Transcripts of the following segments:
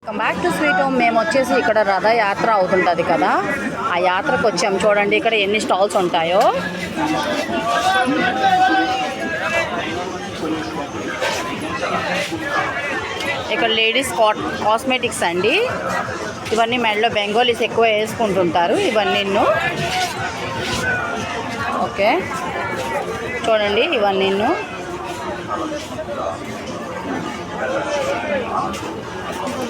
Welcome back to sweet home. మేము వచ్చేసి ఇక్కడ రథయాత్ర అవుతుంటుంది కదా, ఆ యాత్రకు వచ్చాము. చూడండి ఇక్కడ ఎన్ని స్టాల్స్ ఉంటాయో. ఇక్కడ లేడీస్ కాస్మెటిక్స్ అండి. ఇవన్నీ మెడలో బెంగాలీస్ ఎక్కువ వేసుకుంటుంటారు ఇవన్నీ. ఓకే చూడండి ఇవన్నీ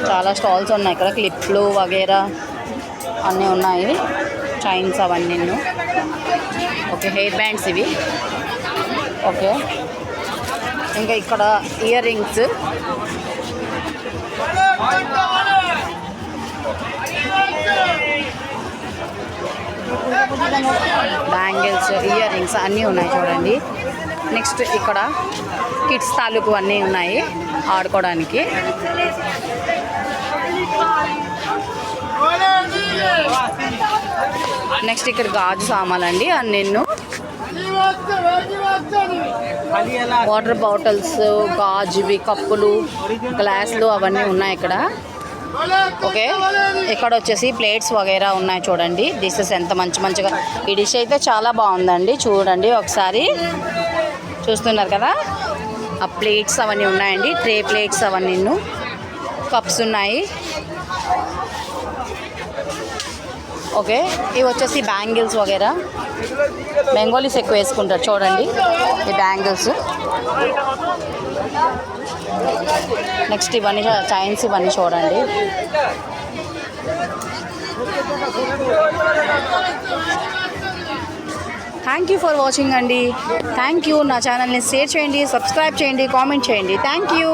చాలా స్టాల్స్ ఉన్నాయి ఇక్కడ. క్లిప్లు వగేరా అన్నీ ఉన్నాయి, చైన్స్ అవన్నీ. ఓకే హెయిర్ బ్యాండ్స్ ఇవి. ఓకే ఇంకా ఇక్కడ ear rings, bangles, ear rings అన్నీ ఉన్నాయి చూడండి. నెక్స్ట్ ఇక్కడ కిడ్స్ తాలూకు అన్నీ ఉన్నాయి ఆడుకోవడానికి. నెక్స్ట్ ఇక్కడ గాజు సామాన్లు అన్నీ. వాటర్ బాటిల్స్, గాజువి కప్పులు, గ్లాసులు అవన్నీ ఉన్నాయి ఇక్కడ. ఓకే ఇక్కడ వచ్చేసి ప్లేట్స్ వగైరా ఉన్నాయి చూడండి. డిషెస్ ఎంత మంచిగా. ఈ డిష్ అయితే చాలా బాగుందండి. చూడండి ఒకసారి, చూస్తున్నారు కదా. ఆ ప్లేట్స్ అవన్నీ ఉన్నాయండి, ట్రే ప్లేట్స్ అవన్నీ, కప్స్ ఉన్నాయి. ఓకే ఇవి వచ్చేసి బ్యాంగిల్స్ వగేరా, బెంగాలీస్ ఎక్కువ వేసుకుంటారు చూడండి ఈ బ్యాంగిల్స్. నెక్స్ట్ ఇవన్నీ చైన్స్, ఇవన్నీ చూడండి. థ్యాంక్ యూ ఫర్ వాచింగ్ అండి. Thank you. నా ఛానల్ని షేర్ చేయండి, సబ్స్క్రైబ్ చేయండి, కామెంట్ చేయండి. Thank you.